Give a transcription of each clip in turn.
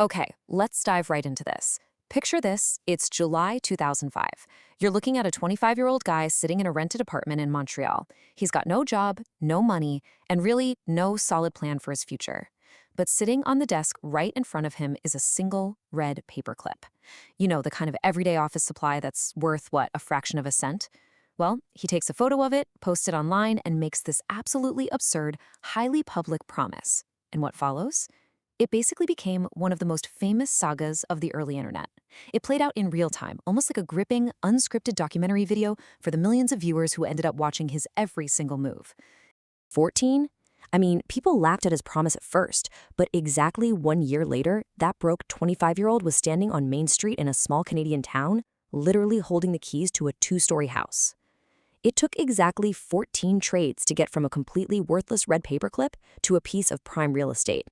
Okay, let's dive right into this. Picture this, it's July 2005. You're looking at a 25-year-old guy sitting in a rented apartment in Montreal. He's got no job, no money, and really no solid plan for his future. But sitting on the desk right in front of him is a single red paperclip. You know, the kind of everyday office supply that's worth, what, a fraction of a cent? Well, he takes a photo of it, posts it online, and makes this absolutely absurd, highly public promise. And what follows? It basically became one of the most famous sagas of the early internet. It played out in real time, almost like a gripping, unscripted documentary video for the millions of viewers who ended up watching his every single move. 14? I mean, people laughed at his promise at first, but exactly 1 year later, that broke 25-year-old was standing on Main Street in a small Canadian town, literally holding the keys to a 2-story house. It took exactly 14 trades to get from a completely worthless red paperclip to a piece of prime real estate.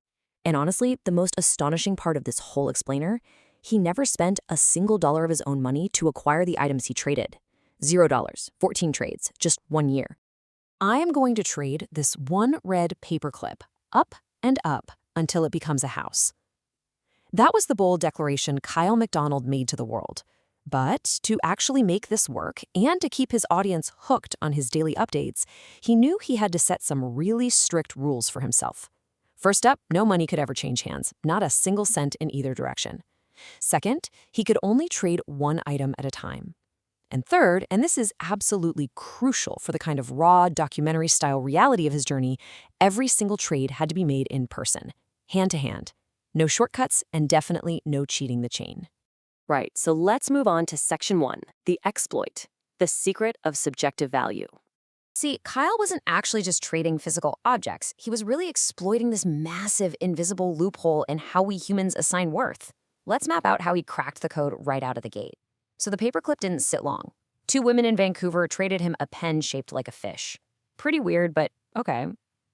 And honestly, the most astonishing part of this whole explainer, he never spent a single dollar of his own money to acquire the items he traded. $0, 14 trades, just 1 year. I am going to trade this one red paperclip up and up until it becomes a house. That was the bold declaration Kyle MacDonald made to the world. But to actually make this work and to keep his audience hooked on his daily updates, he knew he had to set some really strict rules for himself. First up, no money could ever change hands, not a single cent in either direction. Second, he could only trade one item at a time. And third, and this is absolutely crucial for the kind of raw, documentary-style reality of his journey, every single trade had to be made in person, hand to hand. No shortcuts and definitely no cheating the chain. Right, so let's move on to Section 1, the exploit, the secret of subjective value. See, Kyle wasn't actually just trading physical objects. He was really exploiting this massive, invisible loophole in how we humans assign worth. Let's map out how he cracked the code right out of the gate. So the paperclip didn't sit long. 2 women in Vancouver traded him a pen shaped like a fish. Pretty weird, but okay.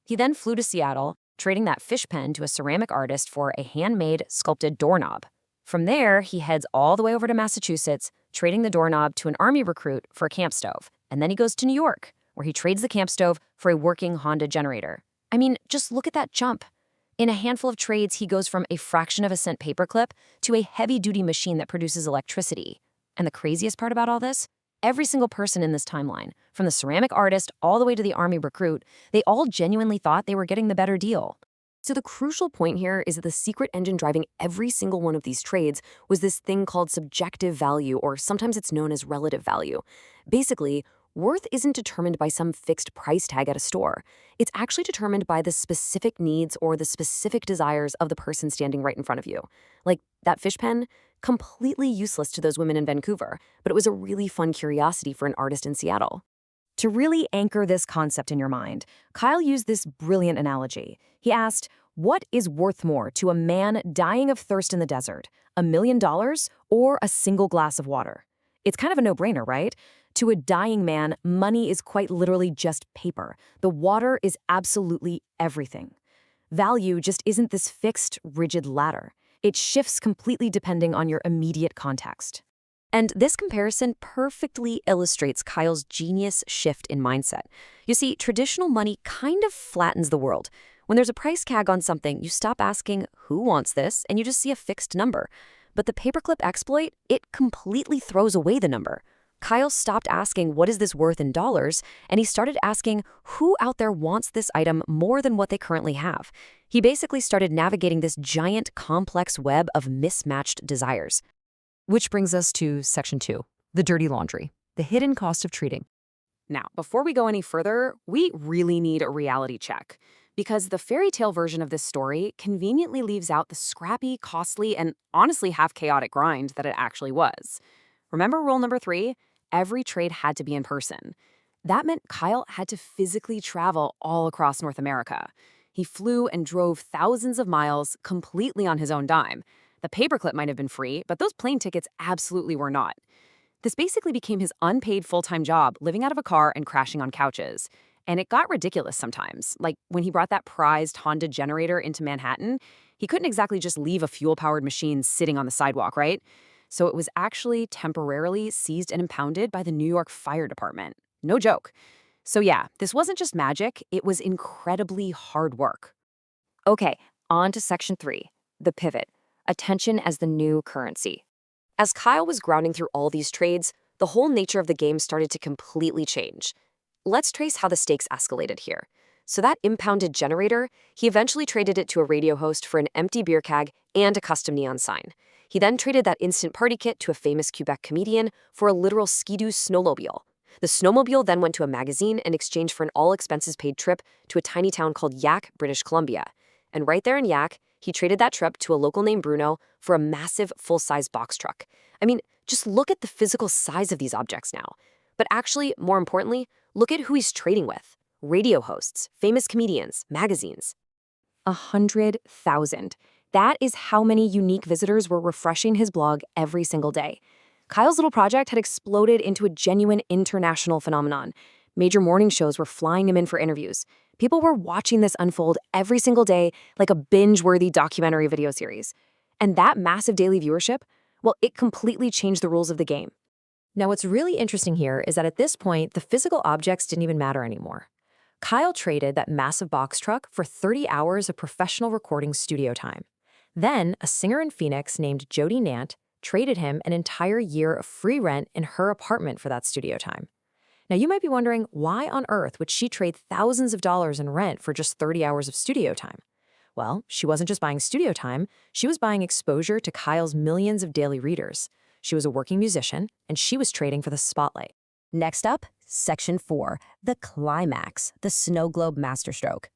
He then flew to Seattle, trading that fish pen to a ceramic artist for a handmade, sculpted doorknob. From there, he heads all the way over to Massachusetts, trading the doorknob to an army recruit for a camp stove. And then he goes to New York, where he trades the camp stove for a working Honda generator. I mean, just look at that jump. In a handful of trades, he goes from a fraction of a cent paperclip to a heavy-duty machine that produces electricity. And the craziest part about all this? Every single person in this timeline, from the ceramic artist all the way to the army recruit, they all genuinely thought they were getting the better deal. So the crucial point here is that the secret engine driving every single one of these trades was this thing called subjective value, or sometimes it's known as relative value. Basically, worth isn't determined by some fixed price tag at a store. It's actually determined by the specific needs or the specific desires of the person standing right in front of you. Like that fish pen, completely useless to those women in Vancouver, but it was a really fun curiosity for an artist in Seattle. To really anchor this concept in your mind, Kyle used this brilliant analogy. He asked, what is worth more to a man dying of thirst in the desert, $1 million or a single glass of water? It's kind of a no-brainer, right? To a dying man, money is quite literally just paper. The water is absolutely everything. Value just isn't this fixed, rigid ladder. It shifts completely depending on your immediate context. And this comparison perfectly illustrates Kyle's genius shift in mindset. You see, traditional money kind of flattens the world. When there's a price tag on something, you stop asking, who wants this? And you just see a fixed number. But the paperclip exploit, it completely throws away the number. Kyle stopped asking, what is this worth in dollars? And he started asking, who out there wants this item more than what they currently have? He basically started navigating this giant, complex web of mismatched desires. Which brings us to Section 2, the dirty laundry, the hidden cost of trading. Now, before we go any further, we really need a reality check, because the fairy tale version of this story conveniently leaves out the scrappy, costly, and honestly half chaotic grind that it actually was. Remember rule number 3? Every trade had to be in person. That meant Kyle had to physically travel all across North America. He flew and drove thousands of miles completely on his own dime. The paperclip might have been free, but those plane tickets absolutely were not. This basically became his unpaid full-time job, living out of a car and crashing on couches. And it got ridiculous sometimes. Like when he brought that prized Honda generator into Manhattan, he couldn't exactly just leave a fuel-powered machine sitting on the sidewalk, right? So it was actually temporarily seized and impounded by the New York Fire Department. No joke. So yeah, this wasn't just magic, it was incredibly hard work. Okay, on to Section 3, the pivot. attention as the new currency. As Kyle was grounding through all these trades, the whole nature of the game started to completely change. Let's trace how the stakes escalated here. So that impounded generator, he eventually traded it to a radio host for an empty beer keg and a custom neon sign. He then traded that instant party kit to a famous Quebec comedian for a literal skidoo snowmobile. The snowmobile then went to a magazine in exchange for an all-expenses-paid trip to a tiny town called Yak, British Columbia. And right there in Yak, he traded that trip to a local named Bruno for a massive full-size box truck. I mean, just look at the physical size of these objects now. But actually, more importantly, look at who he's trading with. Radio hosts, famous comedians, magazines. 100,000. That is how many unique visitors were refreshing his blog every single day. Kyle's little project had exploded into a genuine international phenomenon. Major morning shows were flying him in for interviews. People were watching this unfold every single day like a binge-worthy documentary video series. And that massive daily viewership, well, it completely changed the rules of the game. Now, what's really interesting here is that at this point, the physical objects didn't even matter anymore. Kyle traded that massive box truck for 30 hours of professional recording studio time. Then, a singer in Phoenix named Jody Nant traded him an entire year of free rent in her apartment for that studio time. Now, you might be wondering, why on earth would she trade thousands of dollars in rent for just 30 hours of studio time? Well, she wasn't just buying studio time, she was buying exposure to Kyle's millions of daily readers. She was a working musician, and she was trading for the spotlight. Next up, Section 4, the climax, the snow globe masterstroke.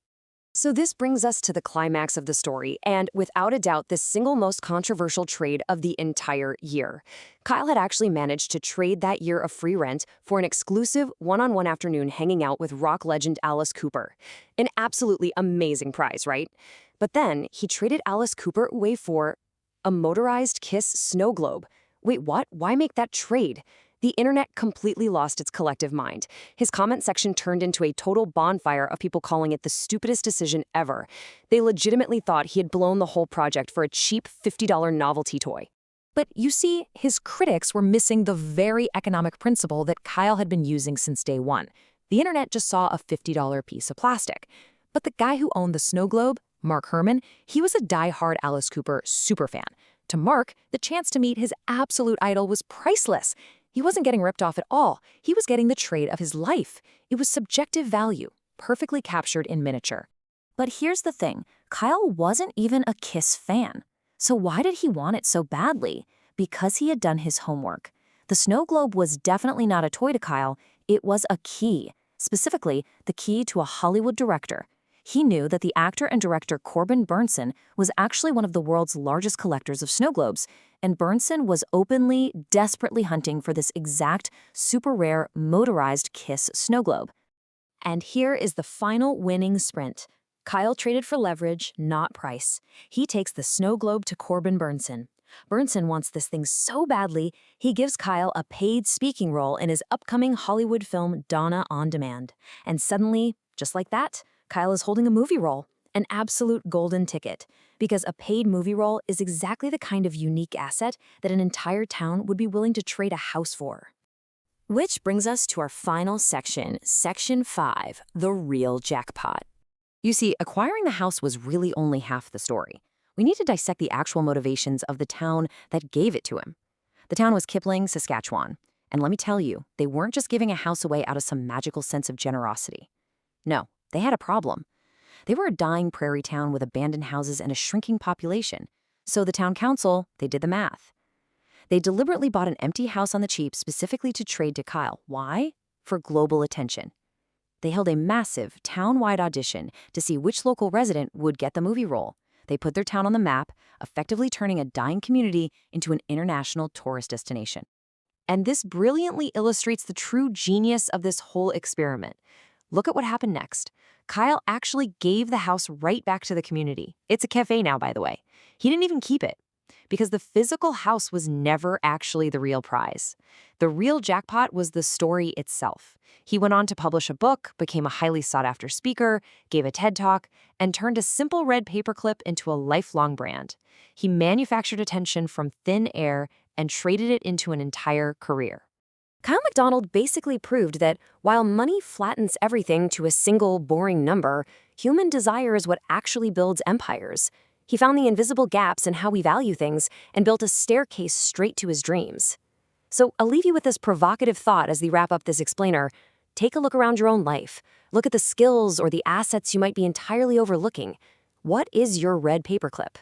So this brings us to the climax of the story, and without a doubt, the single most controversial trade of the entire year. Kyle had actually managed to trade that year of free rent for an exclusive one-on-one afternoon hanging out with rock legend Alice Cooper. An absolutely amazing prize, right? But then he traded Alice Cooper away for a motorized Kiss snow globe. Wait, what? Why make that trade? The internet completely lost its collective mind. His comment section turned into a total bonfire of people calling it the stupidest decision ever. They legitimately thought he had blown the whole project for a cheap $50 novelty toy. But you see, his critics were missing the very economic principle that Kyle had been using since day one. The internet just saw a $50 piece of plastic. But the guy who owned the snow globe, Mark Herman, he was a die-hard Alice Cooper superfan. To Mark, the chance to meet his absolute idol was priceless. He wasn't getting ripped off at all. He was getting the trade of his life. It was subjective value, perfectly captured in miniature. But here's the thing, Kyle wasn't even a Kiss fan. So why did he want it so badly? Because he had done his homework. The snow globe was definitely not a toy to Kyle, it was a key. Specifically, the key to a Hollywood director. He knew that the actor and director Corbin Bernsen was actually one of the world's largest collectors of snow globes, and Bernsen was openly, desperately hunting for this exact, super rare, motorized Kiss snow globe. And here is the final winning sprint. Kyle traded for leverage, not price. He takes the snow globe to Corbin Bernsen. Bernsen wants this thing so badly, he gives Kyle a paid speaking role in his upcoming Hollywood film Donna on Demand. And suddenly, just like that, Kyle is holding a movie role, an absolute golden ticket, because a paid movie role is exactly the kind of unique asset that an entire town would be willing to trade a house for. Which brings us to our final section, Section 5, the real jackpot. You see, acquiring the house was really only half the story. We need to dissect the actual motivations of the town that gave it to him. The town was Kipling, Saskatchewan. And let me tell you, they weren't just giving a house away out of some magical sense of generosity. No, they had a problem. They were a dying prairie town with abandoned houses and a shrinking population. So the town council, they did the math. They deliberately bought an empty house on the cheap specifically to trade to Kyle. Why? For global attention. They held a massive, town-wide audition to see which local resident would get the movie role. They put their town on the map, effectively turning a dying community into an international tourist destination. And this brilliantly illustrates the true genius of this whole experiment. Look at what happened next. Kyle actually gave the house right back to the community. It's a cafe now, by the way. He didn't even keep it, because the physical house was never actually the real prize. The real jackpot was the story itself. He went on to publish a book, became a highly sought-after speaker, gave a TED Talk, and turned a simple red paperclip into a lifelong brand. He manufactured attention from thin air and traded it into an entire career. Kyle MacDonald basically proved that while money flattens everything to a single, boring number, human desire is what actually builds empires. He found the invisible gaps in how we value things and built a staircase straight to his dreams. So I'll leave you with this provocative thought as we wrap up this explainer. Take a look around your own life. Look at the skills or the assets you might be entirely overlooking. What is your red paperclip?